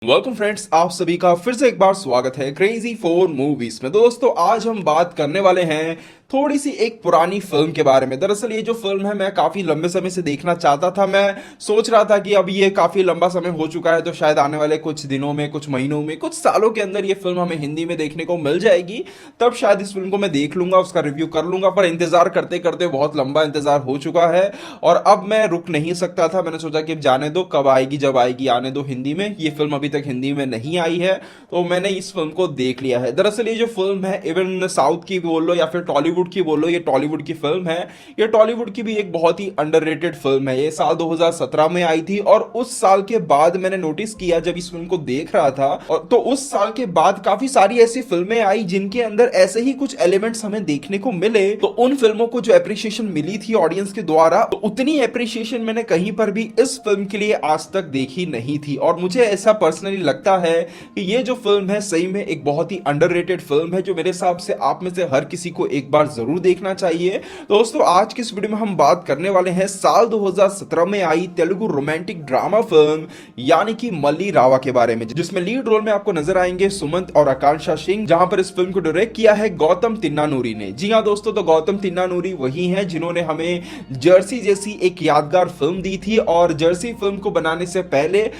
Welcome friends, आप सभी का फिर से एक बार स्वागत है क्रेजी फॉर मूवीज में। दोस्तों, आज हम बात करने वाले हैं थोड़ी सी एक पुरानी फिल्म के बारे में। दरअसल ये जो फिल्म है मैं काफी लंबे समय से देखना चाहता था। मैं सोच रहा था कि अब ये काफी लंबा समय हो चुका है, तो शायद आने वाले कुछ दिनों में, कुछ महीनों में, कुछ सालों के अंदर ये फिल्म हमें हिंदी में देखने को मिल जाएगी। तब शायद इस फिल्म को मैं देख लूंगा, उसका रिव्यू कर लूंगा। पर इंतजार करते करते बहुत लंबा इंतजार हो चुका है और अब मैं रुक नहीं सकता था। मैंने सोचा कि अब जाने दो, कब आएगी जब आएगी आने दो हिंदी में। ये फिल्म अभी तक हिंदी में नहीं आई है, तो मैंने इस फिल्म को देख लिया है। दरअसल ये जो फिल्म है, इवन साउथ की बोल लो या फिर टॉलीवुड की बोल लो, ये टॉलीवुड की फिल्म है। ये टॉलीवुड की भी एक बहुत ही अंडररेटेड फिल्म है। ये साल 2017 में आई थी और उस साल के बाद मैंने नोटिस किया जब इस फिल्म को देख रहा था, और तो उस साल के बाद काफी सारी ऐसी फिल्में आई जिनके अंदर ऐसे ही कुछ एलिमेंट्स हमें देखने को मिले। तो उन फिल्मों को जो एप्रिसिएशन मिली थी ऑडियंस के द्वारा, तो उतनी एप्रिसिएशन मैंने कहीं पर भी इस फिल्म के लिए आज तक देखी नहीं थी। और मुझे ऐसा पर्सनली लगता है कि ये जो फिल्म है सही में एक बहुत ही अंडररेटेड फिल्म है, जो मेरे हिसाब से आप में से हर किसी को एक बार जरूर देखना चाहिए। दोस्तों, आज की इस वीडियो में हम बात करने वाले हैं साल 2017 में आई तेलुगु रोमांटिक ड्रामा फिल्म यानी कि मल्ली रावा के बारे में, जिसमें लीड रोल में आपको नजर आएंगे सुमंत और आकांक्षा सिंह। जहां पर इस फिल्म को डायरेक्ट किया है गौतम तिन्नानूरी ने। जी हां दोस्तों, तो गौतम तिन्नानूरी वही हैं जिन्होंने हमें जर्सी जैसी एक यादगार फिल्म दी थी। और जर्सी फिल्म को बनाने से पहले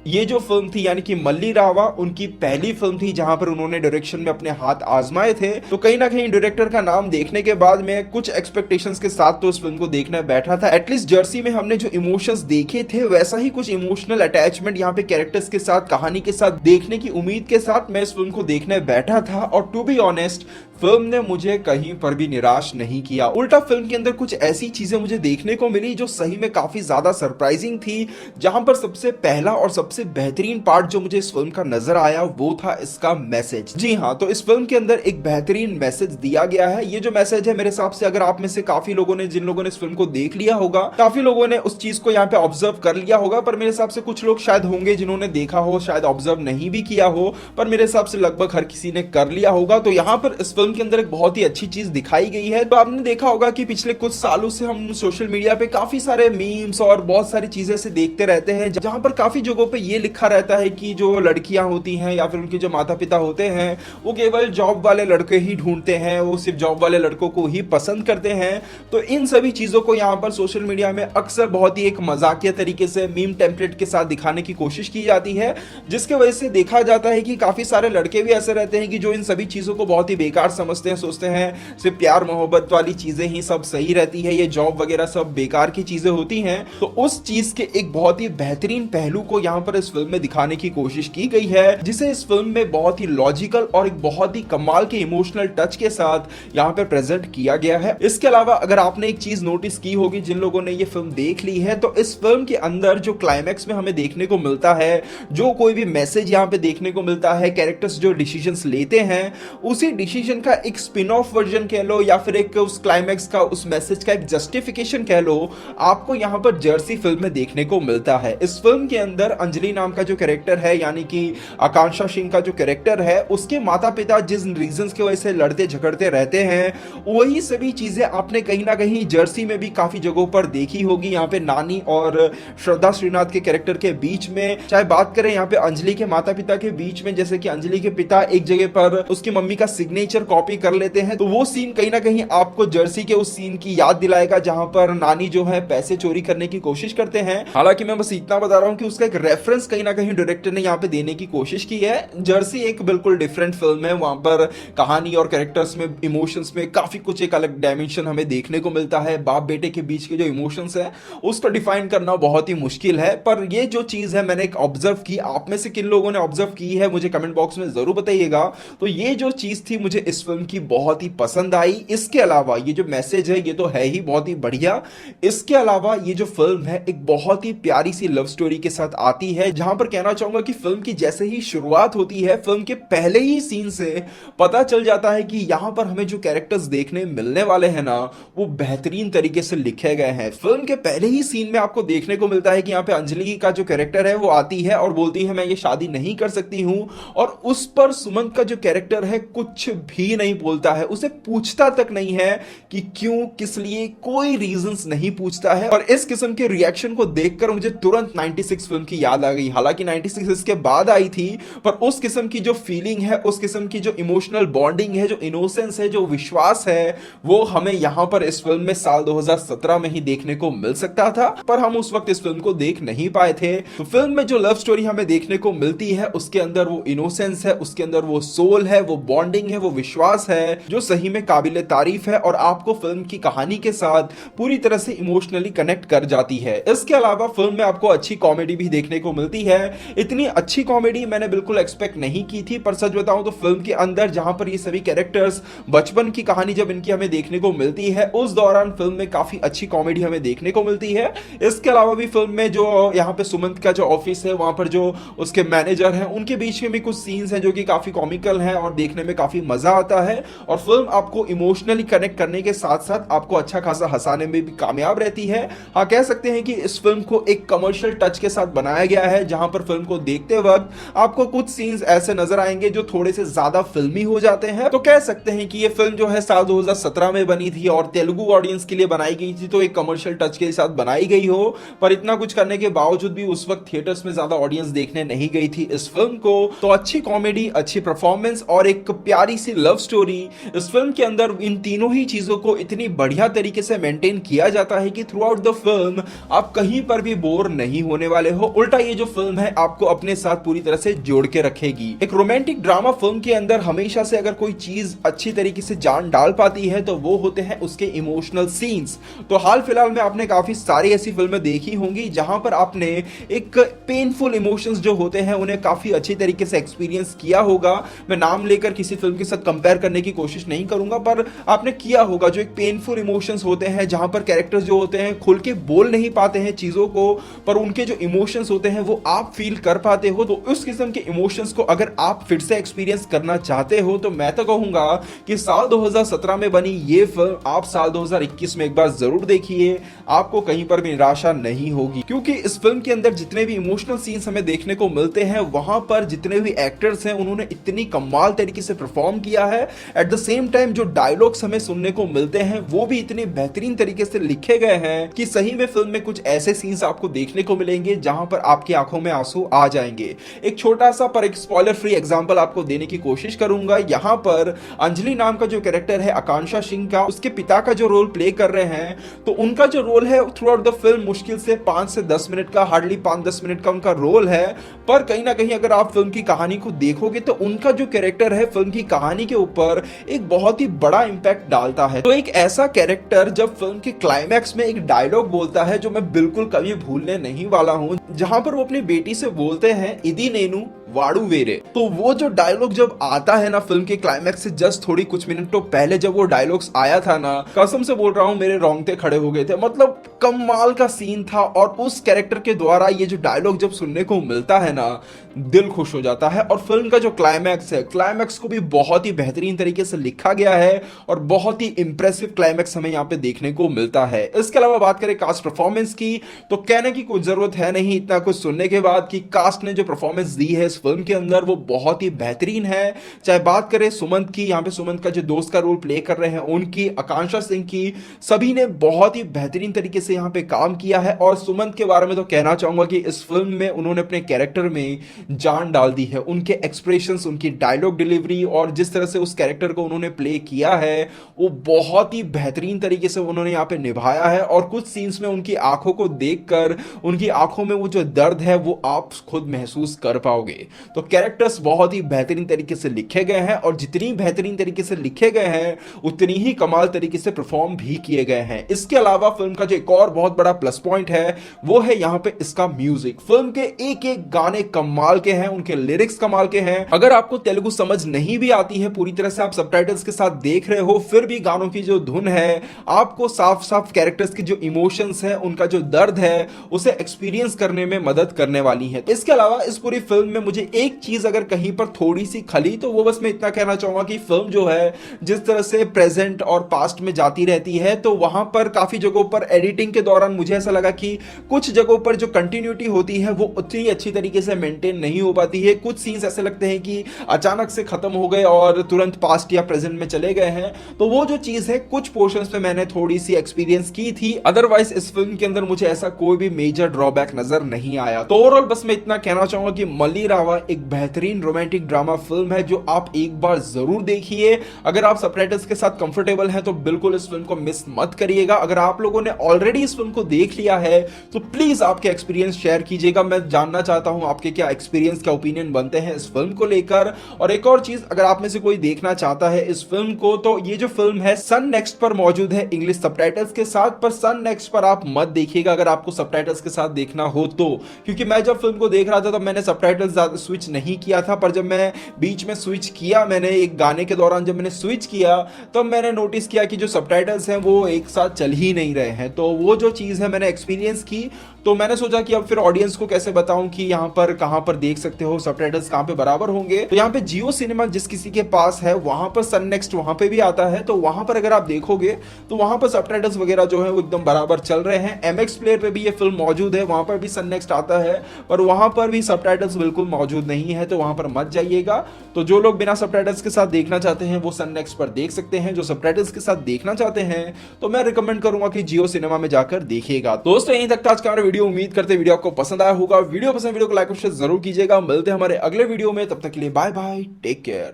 ये जो फिल्म थी यानी कि मल्ली रावा उनकी पहली फिल्म थी जहां पर उन्होंने डायरेक्शन में अपने हाथ आजमाए थे। तो कहीं ना कहीं डायरेक्टर का नाम देखने के बाद मैं कुछ एक्सपेक्टेशंस के साथ तो इस फिल्म को देखने बैठा था। एटलीस्ट जर्सी में हमने जो इमोशंस देखे थे वैसा ही कुछ इमोशनल अटैचमेंट यहाँ पे कैरेक्टर्स के साथ, कहानी के साथ देखने की उम्मीद के साथ मैं इस फिल्म को देखने बैठा था। और टू बी ऑनेस्ट, फिल्म ने मुझे कहीं पर भी निराश नहीं किया। उल्टा फिल्म के अंदर कुछ ऐसी चीजें मुझे देखने को मिली जो सही में काफी ज्यादा सरप्राइजिंग थी। जहां पर सबसे पहला और सबसे बेहतरीन पार्ट जो मुझे इस फिल्म का नजर आया वो था इसका मैसेज। जी हां, तो इस फिल्म के अंदर एक बेहतरीन मैसेज दिया गया है। ये जो मैसेज है, मेरे हिसाब से अगर आप में से काफी लोगों ने, जिन लोगों ने इस फिल्म को देख लिया होगा, काफी लोगों ने उस चीज को यहाँ पे ऑब्जर्व कर लिया होगा। पर मेरे हिसाब से कुछ लोग शायद होंगे जिन्होंने देखा हो, शायद ऑब्जर्व नहीं भी किया हो, पर मेरे हिसाब से लगभग हर किसी ने कर लिया होगा। तो यहाँ पर इस फिल्म के अंदर एक बहुत ही अच्छी चीज दिखाई गई है। तो आपने देखा होगा कि पिछले कुछ सालों से हम सोशल मीडिया पे काफी सारे मीम्स और बहुत सारी चीजें से देखते रहते हैं, जहां पर काफी जगहों पे ये लिखा रहता है कि जो लड़कियां होती हैं या फिर उनके जो माता पिता होते हैं वो केवल जॉब वाले लड़के ही ढूंढते हैं, वो सिर्फ जॉब वाले लड़कों को ही पसंद करते हैं। तो इन सभी चीजों को यहाँ पर सोशल मीडिया में अक्सर बहुत ही एक मजाकिया तरीके से मीम टेम्पलेट के साथ दिखाने की कोशिश की जाती है, जिसके वजह से देखा जाता है कि काफी सारे लड़के भी ऐसे रहते हैं कि जो इन सभी चीजों को बहुत ही बेकार समझते हैं, सोचते हैं सिर्फ प्यार मोहब्बत वाली चीजें ही सब सही रहती है, ये जॉब वगैरह सब बेकार की चीजें होती हैं। तो उस चीज के एक बहुत ही बेहतरीन पहलू को यहाँ पर इस फिल्म में दिखाने की कोशिश की गई है, जिसे इस फिल्म में बहुत ही लॉजिकल और एक बहुत ही कमाल के इमोशनल टच के साथ यहाँ पे प्रेजेंट किया गया है। इसके अलावा अगर आपने एक चीज नोटिस की होगी, जिन लोगों ने ये फिल्म देख ली है, तो इस फिल्म के अंदर जो क्लाइमैक्स में हमें देखने को मिलता है, जो कोई भी मैसेज यहाँ पे देखने को मिलता है, कैरेक्टर्स जो डिसीजंस लेते हैं, उसी डिसीजन का एक स्पिन ऑफ वर्जन कह लो या फिर एक उस क्लाइमैक्स का, उस मैसेज का एक जस्टिफिकेशन कह लो, आपको यहाँ पर जर्सी फिल्म में देखने को मिलता है। इस फिल्म के अंदर अंजलि नाम का जो कैरेक्टर है यानी कि आकांक्षा सिंह का जो कैरेक्टर है, उसके माता पिता जिस रीजंस की वजह से लड़ते झगड़ते रहते हैं, वही सभी चीजें आपने कहीं ना कहीं जर्सी में भी काफी जगहों पर देखी होगी। यहाँ पे नानी और श्रद्धा श्रीनाथ के कैरेक्टर के बीच में, चाहे बात करें यहाँ पे अंजलि के माता पिता के बीच में, जैसे कि अंजलि के पिता एक जगह पर उसकी मम्मी का सिग्नेचर कॉपी कर लेते हैं, तो वो सीन कहीं ना कहीं आपको जर्सी के उस सीन की याद दिलाएगा जहां पर नानी जो है पैसे चोरी करने की कोशिश करते हैं। हालांकि मैं बस इतना बता रहा हूं कि उसका एक रेफरेंस कहीं ना कहीं डायरेक्टर ने यहाँ पे देने की कोशिश की है। जर्सी एक बिल्कुल डिफरेंट फिल्म है, वहां पर कहानी और कैरेक्टर्स में, इमोशंस में काफी कुछ एक अलग डायमेंशन हमें देखने को मिलता है। बाप बेटे के बीच के जो इमोशंस है उसको डिफाइन करना बहुत ही मुश्किल है। पर ये जो चीज है मैंने एक ऑब्जर्व की, आप में से किन लोगों ने ऑब्जर्व की है मुझे कमेंट बॉक्स में जरूर बताइएगा। तो ये जो चीज थी मुझे इस फिल्म की बहुत ही पसंद आई। इसके अलावा ये जो मैसेज है ये तो है ही बहुत ही बढ़िया। इसके अलावा ये जो फिल्म है एक बहुत ही प्यारी सी लव स्टोरी के साथ आती है, जहां पर कहना चाहूंगा कि फिल्म की जैसे ही शुरुआत होती है, फिल्म के पहले ही सीन से पता चल जाता है कि यहां पर हमें जो कैरेक्टर्स देखने मिलने वाले हैं ना, वो बेहतरीन तरीके से लिखे गए हैं। फिल्म के पहले ही सीन में आपको देखने को मिलता है कि यहाँ पे अंजलि का जो कैरेक्टर है वो आती है और बोलती है मैं ये शादी नहीं कर सकती हूं, और उस पर सुमंत का जो कैरेक्टर है कुछ भी भी नहीं बोलता है, उसे पूछता तक नहीं है कि क्यों, किस लिए, कोई रीजंस नहीं पूछता है। और इस किस्म के रिएक्शन को देखकर मुझे तुरंत 96 फिल्म की याद आ गई। हालांकि 96 इसके बाद आई थी, पर उस किस्म की जो फीलिंग है, उस किस्म की जो इमोशनल बॉन्डिंग है, जो इनोसेंस है, जो विश्वास है, वो हमें यहां पर इस फिल्म में साल 2017 में ही देखने को मिल सकता था, पर हम उस वक्त इस फिल्म को देख नहीं पाए थे। तो फिल्म में जो लव स्टोरी हमें देखने को मिलती है, उसके अंदर वो इनोसेंस है, उसके अंदर वो सोल है, वो बॉन्डिंग है, वो विश्वास है, जो सही में काबिल तारीफ है और आपको फिल्म की कहानी के साथ पूरी तरह से इमोशनली कनेक्ट कर जाती है। इसके अलावा फिल्म में आपको अच्छी कॉमेडी भी देखने को मिलती है। इतनी अच्छी कॉमेडी मैंने बिल्कुल एक्सपेक्ट नहीं की थी, पर सच बताऊं तो फिल्म के अंदर जहां पर ये सभी कैरेक्टर्स बचपन की कहानी जब इनकी हमें देखने को मिलती है, उस दौरान फिल्म में काफी अच्छी कॉमेडी हमें देखने को मिलती है। इसके अलावा भी फिल्म में जो यहाँ पे सुमंत का जो ऑफिस है, वहां पर जो उसके मैनेजर हैं, उनके बीच में भी कुछ सीन्स हैं जो कि काफी कॉमिकल हैं और देखने में काफी मजा आता है। और फिल्म आपको इमोशनली कनेक्ट करने के साथ साथ आपको अच्छा खासा हंसाने में भी कामयाब रहती है। हाँ, कह सकते हैं कि इस फिल्म को एक कमर्शियल टच के साथ बनाया गया है, जहां पर फिल्म को देखते वक्त आपको कुछ सीन्स ऐसे नजर आएंगे जो थोड़े से ज्यादा फिल्मी हो जाते हैं। तो कह सकते हैं कि ये फिल्म जो है साल 2017 में बनी थी और तेलुगु ऑडियंस के लिए बनाई गई थी, तो एक कमर्शियल टच के साथ बनाई गई हो, पर इतना कुछ करने के बावजूद भी उस वक्त थिएटर्स में ज्यादा ऑडियंस देखने नहीं गई थी इस फिल्म को। तो अच्छी कॉमेडी, अच्छी परफॉर्मेंस और एक प्यारी सी लव स्टोरी, इस फिल्म के अंदर इन तीनों ही चीजों को इतनी बढ़िया तरीके से मेंटेन किया जाता है कि थ्रू आउट द फिल्म आप कहीं पर भी बोर नहीं होने वाले हो। उल्टा ये जो फिल्म है आपको अपने साथ पूरी तरह से जोड़ के रखेगी। एक रोमांटिक ड्रामा फिल्म के अंदर हमेशा से अगर कोई चीज अच्छी तरीके से जान डाल पाती है तो वो होते हैं उसके इमोशनल सीन्स। तो हाल फिलहाल में आपने काफी सारी ऐसी फिल्में देखी होंगी जहां पर आपने एक पेनफुल इमोशंस जो होते हैं उन्हें काफी अच्छी तरीके से एक्सपीरियंस किया होगा। मैं नाम लेकर किसी फिल्म के साथ कंपेयर करने की कोशिश नहीं करूंगा, पर आपने किया होगा जो एक पेनफुल इमोशंस होते हैं, जहां पर कैरेक्टर्स जो होते हैं खुल के बोल नहीं पाते हैं चीजों को, पर उनके जो इमोशंस होते हैं वो आप फील कर पाते हो। तो उस किस्म के इमोशंस को अगर आप फिर से एक्सपीरियंस करना चाहते हो तो मैं तो कहूंगा कि साल 2017 में बनी ये फिल्म आप साल 2021 में एक बार जरूर देखिए, आपको कहीं पर भी निराशा नहीं होगी। क्योंकि इस फिल्म के अंदर जितने भी इमोशनल सीन्स हमें देखने को मिलते हैं, वहां पर जितने भी एक्टर्स हैं उन्होंने इतनी कमाल तरीके से परफॉर्म किया है। एट द सेम टाइम जो डायलॉग्स हमें सुनने को मिलते हैं वो भी इतने बेहतरीन तरीके से लिखे गए हैं कि सही में फिल्म में कुछ ऐसे सीन्स आपको देखने को मिलेंगे जहां पर आपकी आंखों में आंसू आ जाएंगे। एक छोटा सा पर एक स्पॉइलर फ्री एग्जांपल आपको देने की कोशिश करूंगा। यहां पर अंजलि नाम का जो कैरेक्टर है आकांक्षा सिंह का, उसके पिता का जो रोल प्ले कर रहे हैं, तो उनका जो रोल है थ्रू आउट द फिल्म मुश्किल से 5 से 10 मिनट का, हार्डली 5-10 मिनट का उनका रोल है। पर कहीं ना कहीं अगर आप फिल्म की कहानी को देखोगे तो उनका जो कैरेक्टर है फिल्म की कहानी के ऊपर एक बहुत ही बड़ा इंपैक्ट डालता है। तो एक ऐसा कैरेक्टर जब फिल्म के क्लाइमैक्स में एक डायलॉग बोलता है जो मैं बिल्कुल कभी भूलने नहीं वाला हूं, जहां पर वो अपनी बेटी से बोलते हैं इदी नेनु वाड़ू वेरे। तो वो जो डायलॉग जब आता है ना फिल्म के क्लाइमैक्स से जस्ट थोड़ी कुछ मिनटों पहले जब वो डायलॉग्स आया था ना, कसम से बोल रहा हूं मेरे रोंगटे खड़े हो गए थे। मतलब कमाल का सीन था और उस कैरेक्टर के द्वारा ये जो डायलॉग जब सुनने को मिलता है ना, दिल खुश हो जाता है। और फिल्म का जो क्लाइमैक्स है, क्लाइमैक्स को भी बहुत ही बेहतरीन तरीके से लिखा गया है और बहुत ही इंप्रेसिव क्लाइमैक्स हमें यहाँ पे देखने को मिलता है। इसके अलावा बात करें कास्ट परफॉर्मेंस की, तो कहने की कोई जरूरत है नहीं इतना कुछ सुनने के बाद कि कास्ट ने जो परफॉर्मेंस दी है इस फिल्म के अंदर वो बहुत ही बेहतरीन है। चाहे बात करें सुमंत की, यहाँ पे सुमंत का जो दोस्त का रोल प्ले कर रहे हैं उनकी, आकांक्षा सिंह की, सभी ने बहुत ही बेहतरीन तरीके से यहाँ पे काम किया है। और सुमंत के बारे में तो कहना चाहूंगा कि इस फिल्म में उन्होंने अपने कैरेक्टर में जान डाल दी है। उनके एक्सप्रेशंस, उनकी डायलॉग डिलीवरी और जिस तरह से उस कैरेक्टर को उन्होंने प्ले किया है वो बहुत ही बेहतरीन तरीके से उन्होंने यहाँ पे निभाया है। और कुछ सीन्स में उनकी आंखों को देखकर, उनकी आंखों में वो जो दर्द है वो आप खुद महसूस कर पाओगे। तो कैरेक्टर्स बहुत ही बेहतरीन तरीके से लिखे गए हैं और जितनी बेहतरीन तरीके से लिखे गए हैं उतनी ही कमाल तरीके से परफॉर्म भी किए गए हैं। इसके अलावा फिल्म का जो एक और बहुत बड़ा प्लस पॉइंट है वो है यहाँ पे इसका म्यूजिक। फिल्म के एक एक गाने कमाल के हैं, उनके लिरिक्स कमाल के हैं। अगर आपको तेलुगु समझ नहीं भी आती है पूरी तरह से, आप सबटाइटल्स के साथ देख रहे हो, फिर भी गानों की जो धुन है आपको साफ साफ कैरेक्टर्स की जो इमोशंस है, उनका जो दर्द है, उसे एक्सपीरियंस करने में मदद करने वाली है। इसके अलावा इस पूरी फिल्म में मुझे मुझे एक चीज अगर कहीं पर थोड़ी सी खली तो वो बस मैं इतना कहना चाहूंगा कि फिल्म जो है जिस तरह से प्रेजेंट और पास्ट में जाती रहती है, तो वहां पर काफी जगहों पर एडिटिंग के दौरान मुझे ऐसा लगा कि कुछ जगहों पर जो कंटिन्यूटी होती है वो उतनी अच्छी तरीके से मेंटेन नहीं हो पाती है। कुछ सीन्स ऐसे लगते हैं कि अचानक से खत्म हो गए और तुरंत पास्ट या प्रेजेंट में चले गए हैं। तो वो जो चीज है कुछ पोर्शंस पे मैंने थोड़ी सी एक्सपीरियंस की थी, अदरवाइज इस फिल्म के अंदर मुझे ऐसा कोई भी मेजर ड्रॉबैक नजर नहीं आया। तो ओवरऑल बस मैं इतना कहना चाहूंगा कि मल्ली रावा एक बेहतरीन रोमांटिक ड्रामा फिल्म है जो आप एक बार जरूर देखिए। अगर आप सबटाइटल्स के साथ कंफर्टेबल हैं तो बिल्कुल इस फिल्म को मिस मत करिएगा। अगर आप लोगों ने ऑलरेडी इस फिल्म को देख लिया है तो प्लीज आपके एक्सपीरियंस शेयर कीजिएगा। मैं जानना चाहता हूं आपके क्या एक्सपीरियंस, क्या ओपिनियन बनते हैं इस फिल्म को लेकर। और एक और चीज, अगर आप में से कोई देखना चाहता है इस फिल्म को तो ये जो फिल्म है सन नेक्स्ट पर मौजूद है इंग्लिश सबटाइटल्स के साथ, पर सन नेक्स्ट पर आप मत देखिएगा अगर आपको सबटाइटल्स के साथ देखना हो तो, क्योंकि मैं जब फिल्म को देख रहा था तो मैंने सबटाइटल्स स्विच नहीं किया था, पर जब मैं बीच में स्विच किया, मैंने एक गाने के दौरान जब मैंने स्विच किया तब मैंने नोटिस किया कि जो सबटाइटल्स हैं वो एक साथ चल ही नहीं रहे हैं। तो वो जो चीज़ है मैंने एक्सपीरियंस की, तो मैंने सोचा कि अब फिर ऑडियंस को कैसे बताऊं कि यहाँ पर कहाँ पर देख सकते हो सबटाइटल्स, कहाँ पे बराबर होंगे। तो यहाँ पे जियो सिनेमा जिस किसी के पास है वहां पर सन नेक्स्ट वहां पे भी आता है, तो वहां पर अगर आप देखोगे तो वहां पर सबटाइटल्स वगैरह जो है वो एकदम बराबर चल रहे हैं। एमएक्स प्लेयर पे भी ये फिल्म मौजूद है, वहां पर भी सन नेक्स्ट आता है, पर वहां पर भी सबटाइटल्स बिल्कुल मौजूद नहीं है, तो वहां पर मत जाइएगा। तो जो लोग बिना सबटाइटल्स के साथ देखना चाहते हैं वो सन नेक्स्ट पर देख सकते हैं, जो सबटाइटल्स के साथ देखना चाहते हैं तो मैं रिकमेंड करूंगा कि जियो सिनेमा में जाकर देखिएगा। दोस्तों यहीं तक था आज का वीडियो, उम्मीद करते वीडियो आपको पसंद आया होगा। वीडियो पसंद, वीडियो को लाइक और शेयर जरूर कीजिएगा। मिलते हैं हमारे अगले वीडियो में, तब तक के लिए बाय बाय, टेक केयर।